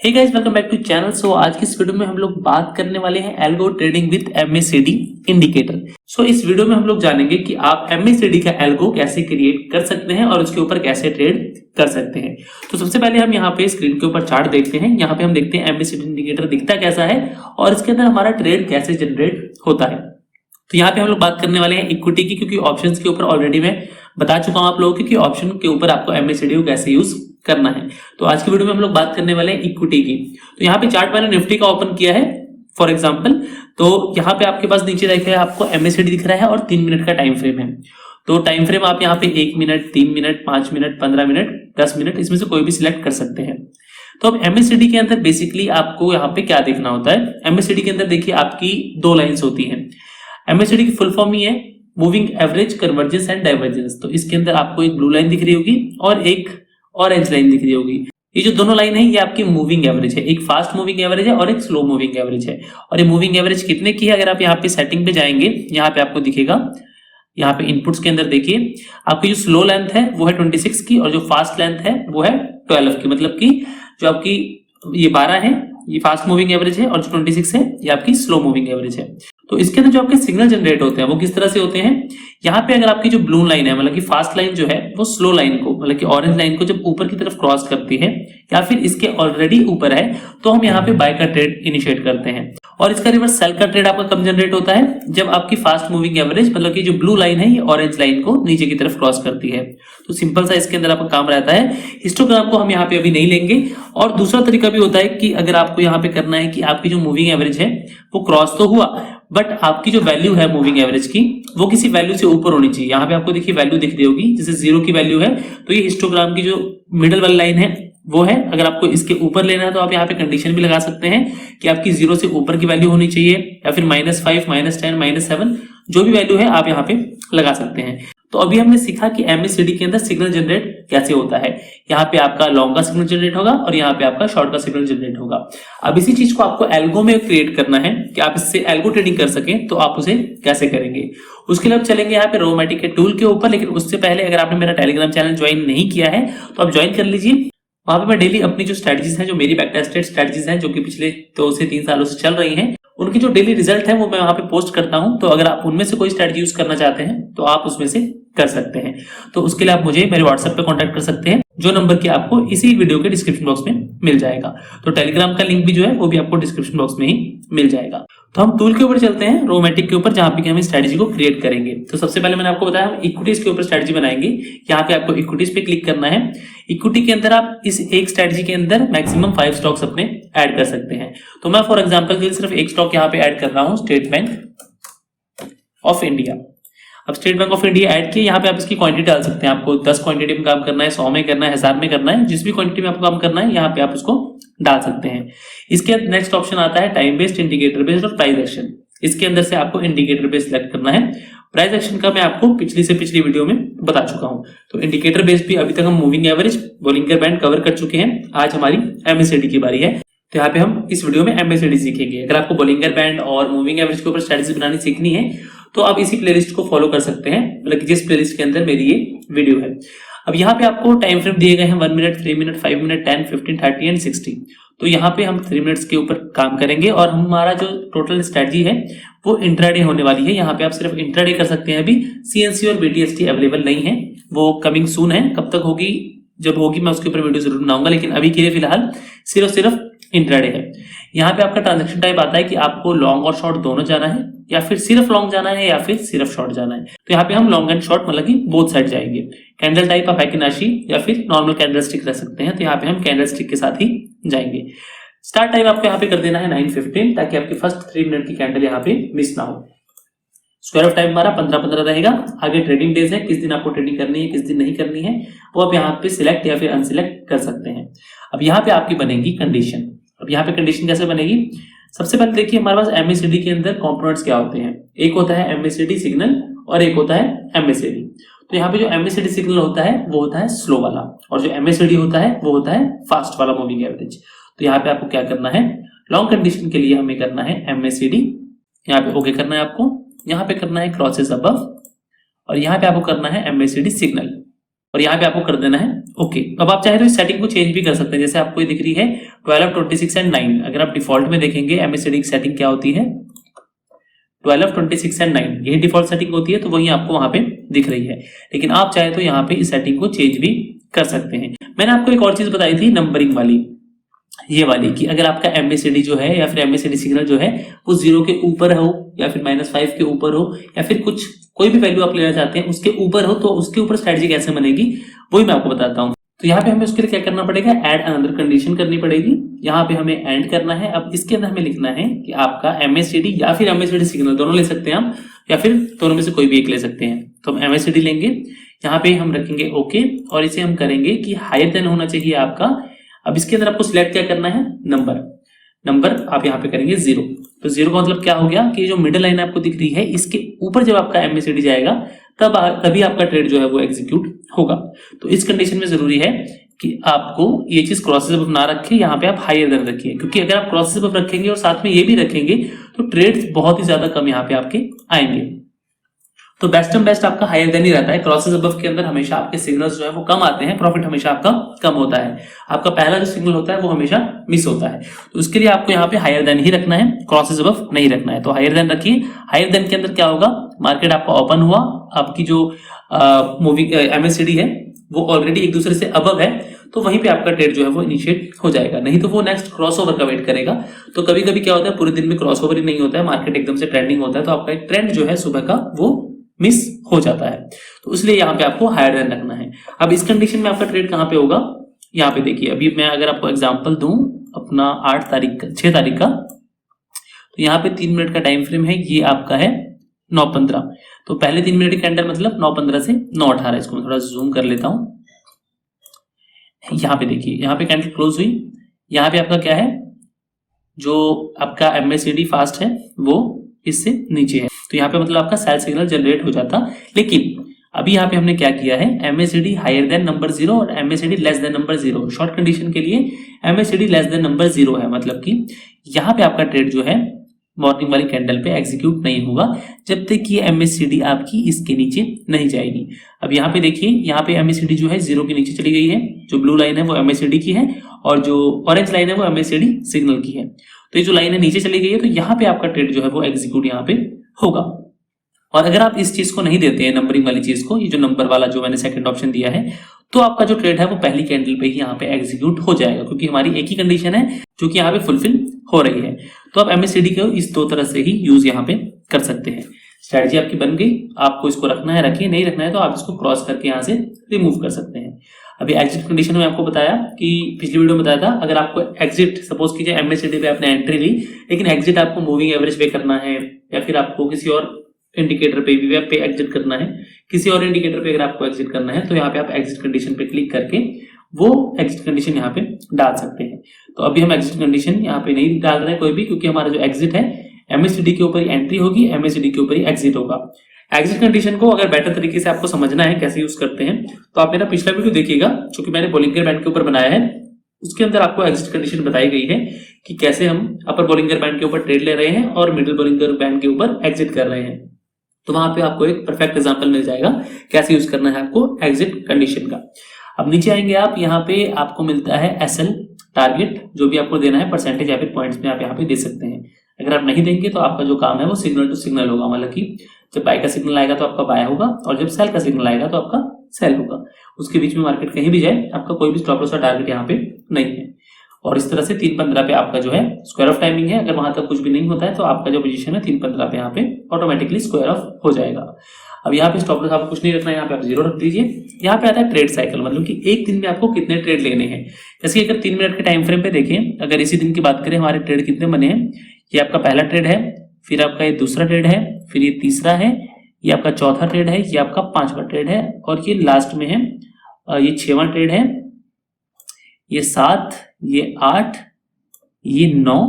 Hey guys, welcome back to channel. So आज की इस वीडियो में हम लोग बात करने वाले हैं algo trading with MACD indicator. So इस वीडियो में हम लोग जानेंगे कि आप MACD का एल्गो कैसे क्रिएट कर सकते हैं और उसके ऊपर कैसे ट्रेड कर सकते हैं। तो सबसे पहले हम यहाँ पे स्क्रीन के ऊपर चार्ट देखते हैं। यहाँ पे हम देखते हैं MACD इंडिकेटर दिखता कैसा है और इसके अंदर हमारा ट्रेड कैसे जनरेट होता है। तो यहाँ पे हम लोग बात करने वाले हैं इक्विटी की, क्योंकि ऑप्शंस के ऊपर ऑलरेडी मैं बता चुका हूं आप लोगों को कि ऑप्शन के ऊपर आपको MACD को कैसे यूज करना है। तो आज की वीडियो में हम लोग बात करने वाले हैं इक्विटी की। तो यहाँ पे चार्ट मैंने निफ्टी का ओपन किया है फॉर एग्जांपल। तो यहाँ पे आपके पास नीचे देखिए आपको MACD दिख रहा है और 3 मिनट का टाइम फ्रेम है। तो टाइम फ्रेम आप यहाँ पे 1 minute, 3 minute, 5 minute, 15 minute, 10 minute, इसमें से कोई भी सिलेक्ट कर सकते हैं। तो अब MACD के अंदर बेसिकली आपको यहाँ पे क्या देखना होता है। MACD के अंदर देखिए आपकी 2 लाइन्स होती हैं। MACD की फुल फॉर्म ही है moving average, convergence and divergence. तो इसके अंदर आपको एक ब्लू लाइन दिख रही होगी और एक ऑरेंज लाइन दिख रही होगी। ये जो दोनों लाइन है ये आपकी मूविंग एवरेज है। एक फास्ट मूविंग एवरेज है और एक स्लो मूविंग एवरेज है। और ये मूविंग एवरेज कितने की है, अगर आप यहाँ पे सेटिंग पे जाएंगे, यहाँ पे आपको दिखेगा, यहाँ पे इनपुट्स के अंदर देखिए आपकी जो स्लो लेंथ है वो है 26 की और जो फास्ट लेंथ है वो है 12 की। मतलब कि जो आपकी ये 12 है ये फास्ट मूविंग एवरेज है और जो 26 है ये आपकी स्लो मूविंग एवरेज है। तो इसके अंदर जो आपके सिग्नल जनरेट होते हैं वो किस तरह से होते हैं। यहाँ पे अगर आपकी जो ब्लू लाइन है, मतलब कि फास्ट लाइन जो है वो स्लो लाइन को, मतलब कि ऑरेंज लाइन को जब ऊपर की तरफ क्रॉस करती है या फिर इसके ऑलरेडी ऊपर है, तो हम यहाँ पे बाय का ट्रेड इनिशिएट करते हैं। और इसका रिवर्स सेल का ट्रेड आपका कब जनरेट होता है, जब आपकी फास्ट मूविंग एवरेज, मतलब कि जो ब्लू लाइन है ये ऑरेंज लाइन को नीचे की तरफ क्रॉस करती है। तो सिंपल सा इसके अंदर आपका काम रहता है। हिस्टोग्राम को हम यहाँ पे अभी नहीं लेंगे। और दूसरा तरीका भी होता है कि अगर आपको यहाँ पे करना है कि आपकी जो मूविंग एवरेज है वो क्रॉस तो हुआ, बट आपकी जो वैल्यू है मूविंग एवरेज की वो किसी वैल्यू से ऊपर होनी चाहिए। यहाँ पे आपको देखिए वैल्यू दिख रही होगी, जैसे 0 की वैल्यू है तो ये हिस्टोग्राम की जो मिडल वाली लाइन है वो है। अगर आपको इसके ऊपर लेना है तो आप यहाँ पे कंडीशन भी लगा सकते हैं कि आपकी 0 से ऊपर की वैल्यू होनी चाहिए, या फिर -5, -10, -7 जो भी वैल्यू है आप यहाँ पे लगा सकते हैं। तो अभी हमने सीखा कि MACD के अंदर सिग्नल जनरेट कैसे होता है। यहाँ पे आपका लॉन्ग का सिग्नल जनरेट होगा और यहाँ पे आपका शॉर्ट का सिग्नल जनरेट होगा। अब इसी चीज को आपको एल्गो में क्रिएट करना है कि आप इससे एल्गो ट्रेडिंग कर सकें, तो आप उसे कैसे करेंगे उसके लिए आप चलेंगे यहाँ पे रोमैटिक के टूल के ऊपर। लेकिन उससे पहले अगर आपने मेरा टेलीग्राम चैनल ज्वाइन नहीं किया है तो आप ज्वाइन कर लीजिए। वहां पे मैं डेली अपनी जो स्ट्रेटजीज हैं, जो मेरी बैक टेस्टेड स्ट्रेटजीज हैं, जो कि पिछले 2 से 3 सालों से चल रही हैं, उनकी जो डेली रिजल्ट है वो मैं वहां पे पोस्ट करता हूं। तो अगर आप उनमें से कोई स्ट्रेटजी यूज करना चाहते हैं तो आप उसमें से कर सकते हैं। तो उसके लिए आप मुझे मेरे व्हाट्सएप पे कांटेक्ट कर सकते हैं, जो नंबर की आपको इसी वीडियो के डिस्क्रिप्शन बॉक्स में मिल जाएगा। तो टेलीग्राम का लिंक भी जो है वो भी आपको डिस्क्रिप्शन बॉक्स में ही मिल जाएगा। तो हम टूल के ऊपर चलते हैं, रोमैटिक के ऊपर, जहां पे हम स्ट्रेटजी को क्रिएट करेंगे। तो सबसे पहले मैंने आपको बताया हम इक्विटीज के ऊपर स्ट्रेटजी बनाएंगे। यहाँ पे आपको इक्विटीज पे क्लिक करना है। इक्विटी के अंदर आप इस एक स्ट्रेटजी के अंदर मैक्सिमम 5 स्टॉक्स अपने ऐड कर सकते हैं। तो मैं फॉर एग्जांपल के लिए सिर्फ एक स्टॉक यहाँ पे ऐड कर रहा हूँ, स्टेट बैंक ऑफ इंडिया। अब state bank of India add किया, यहाँ पे आप इसकी क्वांटिटी डाल सकते हैं। आपको 10 क्वांटिटी में काम करना है, 100 में करना है, 1000 में करना है, जिस भी क्वांटिटी में आपको काम करना है यहाँ पे आप उसको डाल सकते हैं। इसके नेक्स्ट ऑप्शन आता है टाइम बेस्ड, इंडिकेटर बेस्ड और प्राइस एक्शन। इसके अंदर से आपको इंडिकेटर बेस्ड सिलेक्ट करना है। प्राइस एक्शन का मैं आपको पिछली से पिछली वीडियो में बता चुका हूं। तो इंडिकेटर बेस्ड भी अभी तक हम moving average, Bollinger band cover कर चुके हैं। आज हमारी MACD की बारी है। तो यहाँ पे हम इस वीडियो में MACD सीखेंगे। अगर आपको बोलिंगर बैंड और मूविंग एवरेज के ऊपर स्ट्रेटजी बनानी सीखनी है तो आप इसी प्लेलिस्ट को फॉलो कर सकते हैं, मतलब कि जिस प्लेलिस्ट के अंदर मेरी ये वीडियो है। अब यहाँ पे आपको टाइम फ्रेम दिए गए हैं 1 मिनट, 3 मिनट, 5 मिनट, 10, 15, 30 एंड 60। तो यहाँ पे हम 3 मिनट्स के ऊपर काम करेंगे और हमारा जो टोटल स्ट्रेटजी है वो इंट्राडे होने वाली है। यहाँ पे आप सिर्फ इंट्राडे कर सकते हैं। अभी CNC और BTST अवेलेबल नहीं है, वो कमिंग सून है। कब तक होगी, जब होगी मैं उसके ऊपर वीडियो जरूर बनाऊंगा, लेकिन अभी के लिए फिलहाल सिर्फ इंट्राडे है। यहाँ पे आपका ट्रांजैक्शन टाइप आता है कि आपको लॉन्ग और शॉर्ट दोनों जाना है, या फिर सिर्फ लॉन्ग जाना है, या फिर सिर्फ शॉर्ट जाना है। तो यहाँ पे हम लॉन्ग एंड शॉर्ट, मतलब कि बोथ साइड जाएंगे। कैंडल टाइप आप हैकिनाशी या फिर नॉर्मल कैंडल स्टिक रख सकते हैं। तो यहाँ पे हम कैंडल स्टिक के साथ ही जाएंगे। स्टार्ट टाइम आपको यहाँ पे कर देना है 9:15, ताकि आपकी फर्स्ट 3 मिनट की कैंडल यहाँ पे मिस ना हो। स्क्वायर ऑफ टाइम हमारा 15-15 रहेगा। आगे ट्रेडिंग डेज है, किस दिन आपको ट्रेडिंग करनी है, किस दिन नहीं करनी है, वो आप यहाँ पे सिलेक्ट या फिर अनसिलेक्ट कर सकते हैं। अब यहाँ पे आपकी बनेगी कंडीशन। अब यहाँ पे कंडीशन कैसे बनेगी, सबसे पहले देखिए हमारे पास MACD के अंदर कंपोनेंट्स क्या होते हैं। एक होता है MACD सिग्नल और एक होता है MACD। तो यहाँ पे जो MACD सिग्नल होता है वो होता है स्लो वाला, और जो MACD होता है वो होता है फास्ट वाला मूविंग एवरेज। तो यहाँ पे आपको क्या करना है, लॉन्ग कंडीशन के लिए हमें करना है MACD, यहाँ पे ओके करना है आपको, यहाँ पे करना है क्रॉसेस अबव, और यहाँ पे आपको करना है MACD सिग्नल। और यहाँ पे आपको कर देना है ओके। अब आप चाहे तो इस सेटिंग को चेंज भी कर सकते हैं, जैसे आपको ये दिख रही है 12, 26 एंड 9। अगर आप डिफॉल्ट में देखेंगे MACD की सेटिंग क्या होती है 12, 26 एंड 9, यही डिफॉल्ट सेटिंग होती है, तो वही आपको वहां पे दिख रही है। लेकिन आप चाहे तो यहाँ पे इस सेटिंग को चेंज भी कर सकते हैं। मैंने आपको एक और चीज बताई थी नंबरिंग वाली, ये वाली, कि अगर आपका MACD जो है या फिर MACD सिग्नल जो है वो 0 के ऊपर हो या फिर -5 के ऊपर हो या फिर कुछ कोई भी वैल्यू आप लेना चाहते हैं उसके ऊपर हो, तो उसके ऊपर स्ट्रेटजी कैसे बनेगी वही मैं आपको बताता हूँ। तो यहाँ पे हमें उसके लिए क्या करना पड़ेगा, ऐड अनदर कंडीशन करनी पड़ेगी। यहाँ पे हमें एंड करना है। अब इसके अंदर हमें लिखना है कि आपका MACD या फिर MACD सिग्नल दोनों ले सकते हैं हम, या फिर दोनों में से कोई भी एक ले सकते हैं। तो हम MACD लेंगे, यहाँ पे हम रखेंगे ओके, और इसे हम करेंगे कि हायर देन होना चाहिए आपका। अब इसके अंदर आपको सिलेक्ट क्या करना है, नंबर आप यहाँ पे करेंगे 0। तो 0 का मतलब क्या हो गया कि जो मिडिल लाइन आपको दिख रही है इसके ऊपर जब आपका MACD जाएगा तभी आपका ट्रेड जो है वो एग्जीक्यूट होगा। तो इस कंडीशन में जरूरी है कि आपको ये चीज क्रॉसेस अबव ना रखें, यहाँ पे आप हायर देन रखिए, क्योंकि अगर आप क्रॉसेस अबव रखेंगे और साथ में ये भी रखेंगे तो ट्रेड्स बहुत ही ज्यादा कम यहाँ पे आपके आएंगे। तो बेस्ट आपका हायर देन ही रहता है। क्रॉसेस अबव के अंदर हमेशा आपके सिग्नल्स जो है वो कम आते हैं, प्रॉफिट हमेशा आपका कम होता है, आपका पहला जो सिग्नल होता है वो हमेशा मिस होता है। तो उसके लिए आपको यहाँ पे हायर देन ही रखना है, क्रॉसेस अबव नहीं रखना है। तो हायर देन रखिए। हायर देन के अंदर क्या होगा, मार्केट आपका ओपन हुआ, आपकी जो मूविंग MACD है वो ऑलरेडी एक दूसरे से अबव है, तो वहीं पे आपका ट्रेड जो है वो इनिशिएट हो जाएगा। नहीं तो वो नेक्स्ट क्रॉसओवर का वेट करेगा। तो कभी कभी क्या होता है, पूरे दिन में क्रॉसओवर ही नहीं होता है, मार्केट एकदम से ट्रेंडिंग होता है, तो आपका एक ट्रेंड जो है सुबह का वो मिस हो जाता है। तो इसलिए यहाँ पे आपको हायर देन रखना है। अब इस कंडीशन में आपका ट्रेड कहाँ पे होगा, यहाँ पे देखिए। अभी मैं अगर आपको एग्जांपल दूं अपना 6 तारीख का, तो यहाँ पे 3 मिनट का टाइम फ्रेम है, ये आपका है 9:15। तो पहले 3 मिनट की कैंडल मतलब 9:15 से 9:18। इसको मैं थोड़ा जूम कर लेता हूं। यहाँ पे देखिए, यहाँ पे कैंडल क्लोज हुई, यहाँ पे आपका क्या है, जो आपका MACD फास्ट है वो इससे नीचे है, तो यहाँ पे मतलब आपका सेल सिग्नल जनरेट हो जाता। लेकिन अभी यहाँ पे हमने क्या किया है, MACD हायर देन नंबर 0 और MACD less than number 0। Short condition के लिए MACD लेस देन नंबर 0 है, मतलब कि यहाँ पे आपका ट्रेड जो है मॉर्निंग वाली कैंडल पे एग्जीक्यूट नहीं होगा जब तक ये MACD आपकी इसके नीचे नहीं जाएगी। अब यहाँ पे देखिए, यहाँ पे MACD जो है 0 के नीचे चली गई है, जो ब्लू लाइन है वो MACD की है और जो ऑरेंज लाइन है वो MACD सिग्नल की है। तो ये जो लाइन है नीचे चली गई है, तो यहाँ पे आपका ट्रेड जो है वो एग्जीक्यूट यहाँ पे होगा। और अगर आप इस चीज को नहीं देते हैं, नंबरिंग वाली चीज को, ये जो नंबर वाला जो मैंने सेकंड ऑप्शन दिया है, तो आपका जो ट्रेड है वो पहली कैंडल पे ही यहाँ पे एग्जीक्यूट हो जाएगा, क्योंकि हमारी एक ही कंडीशन है जो कि यहाँ पे फुलफिल हो रही है। तो आप MACD को इस 2 तरह से ही यूज यहाँ पे कर सकते हैं। स्ट्रेटजी आपकी बन गई, आपको इसको रखना है रखिए, नहीं रखना है तो आप इसको क्रॉस करके यहाँ से रिमूव कर सकते हैं। अभी एग्जिट कंडीशन में आपको बताया कि पिछली वीडियो में बताया था, अगर आपको एग्जिट सपोज कीजिए MACD पे आपने एंट्री ली, लेकिन एग्जिट आपको मूविंग एवरेज पे करना है या फिर आपको किसी और इंडिकेटर पे भी पे एग्जिट करना है, किसी और इंडिकेटर पे अगर आपको एग्जिट करना है, तो यहाँ पे आप एग्जिट कंडीशन पे क्लिक करके वो एग्जिट कंडीशन यहाँ पे डाल सकते हैं। तो अभी हम एग्जिट कंडीशन यहाँ पे नहीं डाल रहे हैं कोई भी, क्योंकि हमारा जो एग्जिट है MACD के ऊपर ही एंट्री होगी, MACD के ऊपर ही एग्जिट होगा। एग्जिट कंडीशन को अगर बेटर तरीके से आपको समझना है कैसे यूज करते हैं, तो आप मेरा पिछला वीडियो देखिएगा, जो कि मैंने बोलिंगर बैंड के ऊपर बनाया है। उसके अंदर आपको एग्जिट कंडीशन बताई गई है कि कैसे हम अपर बोलिंगर बैंड के ऊपर ट्रेड ले रहे हैं और मिडिल बोलिंगर बैंड के ऊपर एग्जिट कर रहे हैं। तो वहां पे आपको एक परफेक्ट एग्जांपल मिल जाएगा कैसे यूज करना है आपको एग्जिट कंडीशन का। अब नीचे आएंगे आप, यहाँ पे आपको मिलता है SL टारगेट, जो भी आपको देना है परसेंटेज या फिर पॉइंट्स में आप यहाँ पे दे सकते हैं। अगर आप नहीं देंगे तो आपका जो काम है वो सिग्नल टू सिग्नल होगा, मतलब कि जब बाय का सिग्नल आएगा तो आपका बाय होगा और जब सेल का सिग्नल आएगा तो आपका सेल होगा। उसके बीच में मार्केट कहीं भी जाए, आपका कोई भी स्टॉप लॉस का टारगेट यहाँ पे नहीं है। और इस तरह से 3:15 पे आपका जो है स्क्वायर ऑफ टाइमिंग है। अगर वहां तक कुछ भी नहीं होता है तो आपका जो पोजीशन है 3:15 पे यहाँ पे ऑटोमेटिकली स्क्वायर ऑफ हो जाएगा। अब यहाँ पे स्टॉप लॉस आपको कुछ नहीं रखना है, यहाँ पे आप 0 रख दीजिए। यहाँ पे आता है ट्रेड साइकिल, मतलब कि एक दिन में आपको कितने ट्रेड लेने हैं। जैसे कि अगर 3 मिनट के टाइम फ्रेम पे देखें, अगर इसी दिन की बात करें हमारे ट्रेड कितने बने हैं, ये आपका पहला ट्रेड है, फिर आपका ये दूसरा ट्रेड है, फिर ये तीसरा है, ये आपका चौथा ट्रेड है, ये आपका 5वां ट्रेड है और ये लास्ट में है ये 6वां ट्रेड है, ये 7, ये 8, ये 9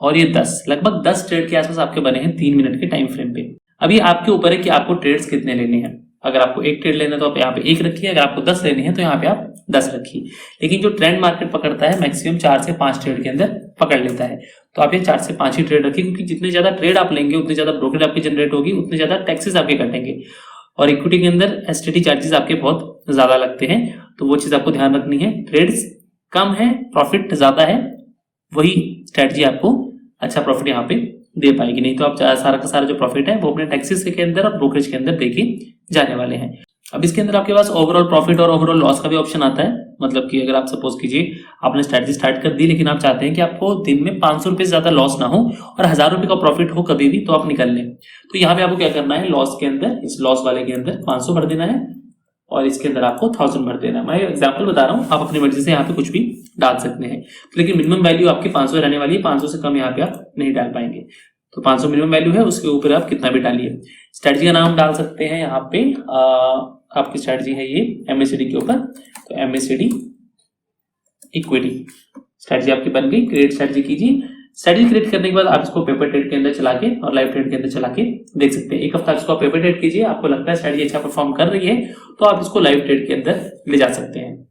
और ये 10। लगभग 10 ट्रेड के आसपास आपके बने हैं 3 मिनट के टाइम फ्रेम पे। अभी आपके ऊपर है कि आपको ट्रेड्स कितने लेने हैं। अगर आपको एक ट्रेड लेना है तो आप यहाँ पे 1 रखिए, अगर आपको 10 लेने हैं तो यहाँ पे आप 10 रखिए। लेकिन जो ट्रेंड मार्केट पकड़ता है मैक्सिमम 4 से 5 ट्रेड के अंदर पकड़ लेता है, तो आप ये 4 से 5 ही ट्रेड रखिए, क्योंकि जितने ज्यादा ट्रेड आप लेंगे उतनी ज्यादा ब्रोकरेज आपकी जनरेट होगी, उतने ज्यादा टैक्सेस आपके कटेंगे और इक्विटी के अंदर एसटीटी चार्जेस आपके बहुत ज्यादा लगते हैं, तो वो चीज आपको ध्यान रखनी है। ट्रेड्स कम है, प्रॉफिट ज्यादा है, वही स्ट्रेटजी आपको अच्छा प्रॉफिट यहाँ पे दे पाएगी। नहीं तो आप सारा का सारा जो प्रॉफिट है वो अपने टैक्सेस के अंदर और ब्रोकरेज के अंदर देके जाने वाले हैं। अब इसके अंदर आपके पास ओवरऑल प्रॉफिट और ओवरऑल लॉस का भी ऑप्शन आता है। मतलब कि अगर आप सपोज कीजिए आपने स्ट्रेटजी स्टार्ट कर दी, लेकिन आप चाहते हैं कि आपको दिन में 500 रुपए से ज्यादा लॉस ना हो और 1000 रुपए का प्रॉफिट हो कभी भी, तो आप निकल लें। तो यहाँ पे आपको क्या करना है, लॉस के अंदर, इस लॉस वाले के अंदर 500 भर देना है और इसके अंदर आपको 1000 भर देना है। मैं एग्जांपल बता रहा हूँ, आप अपनी मर्जी से यहाँ पे कुछ भी डाल सकते हैं, लेकिन मिनिमम वैल्यू आपकी 500 रहने वाली है। 500 से कम यहाँ पे आप नहीं डाल पाएंगे। तो 500 मिनिमम वैल्यू है, उसके ऊपर आप कितना भी डालिए। स्ट्रेटजी का नाम डाल सकते हैं यहाँ पे, आपकी स्ट्रेटजी है ये एमएससीडी के ऊपर, तो एमएससीडी इक्विटी स्ट्रेटजी आपकी बन गई। क्रिएट स्ट्रेटजी कीजिए। स्ट्रेटजी क्रिएट करने के बाद आप इसको पेपर ट्रेड के अंदर चला के और लाइव ट्रेड के अंदर चला के देख सकते हैं। एक हफ्ता इसको आप पेपर ट्रेड कीजिए, आपको लगता है स्ट्रेटजी अच्छा परफॉर्म कर रही है, तो आप इसको लाइव ट्रेड के अंदर ले जा सकते हैं।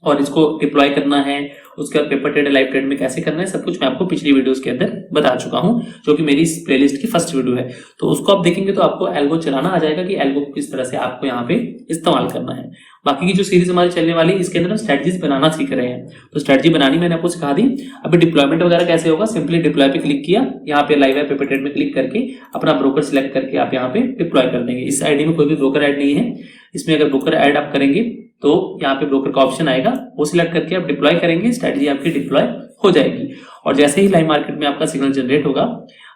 और इसको डिप्लॉय करना है, उसके बाद पेपर ट्रेड लाइव ट्रेड में कैसे करना है, सब कुछ मैं आपको पिछली वीडियोस के अंदर बता चुका हूं, जो कि मेरी इस प्लेलिस्ट की फर्स्ट वीडियो है। तो उसको आप देखेंगे तो आपको एल्गो चलाना आ जाएगा कि एल्गो को किस तरह से आपको यहाँ पे इस्तेमाल करना है। बाकी की जो सीरीज हमारी चलने वाली है, इसके अंदर हम स्ट्रेटजीज बनाना सीख रहे हैं। तो स्ट्रेटजी बनानी मैंने आपको सिखा दी। अभी डिप्लॉयमेंट वगैरह कैसे होगा, सिंपली डिप्लॉय पे क्लिक किया, यहाँ पे लाइव है पेपर ट्रेड में क्लिक करके अपना ब्रोकर सिलेक्ट करके आप यहाँ पे डिप्लॉय कर देंगे। इस आईडी में कोई भी ब्रोकर ऐड नहीं है, इसमें अगर ब्रोकर ऐड आप करेंगे तो यहाँ पे ब्रोकर का ऑप्शन आएगा, वो सिलेक्ट करके आप डिप्लॉय करेंगे, स्ट्रेटजी आपकी डिप्लॉय हो जाएगी। और जैसे ही लाइव मार्केट में आपका सिग्नल जनरेट होगा,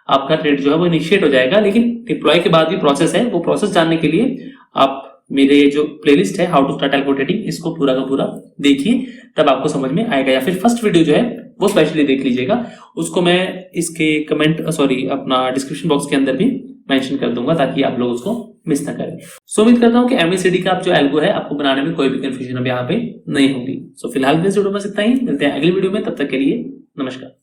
आपका ट्रेड जो है वो इनिशिएट हो जाएगा। लेकिन डिप्लॉय के बाद भी प्रोसेस है, वो प्रोसेस जानने के लिए आप मेरे जो प्लेलिस्ट है how to start algo trading, इसको पूरा का पूरा देखिए, तब आपको समझ में आएगा। या फिर फर्स्ट वीडियो जो है वो स्पेशली देख लीजिएगा, उसको मैं इसके अपना डिस्क्रिप्शन बॉक्स के अंदर भी मेंशन कर दूंगा, ताकि आप लोग उसको मिस ना करें। सो उम्मीद करता हूं कि एमएससीडी का जो एल्गो है आपको बनाने में कोई भी कंफ्यूजन अब यहाँ पे नहीं होगी। सो फिलहाल इस वीडियो में इतना ही, मिलते हैं अगली वीडियो में, तब तक के लिए नमस्कार।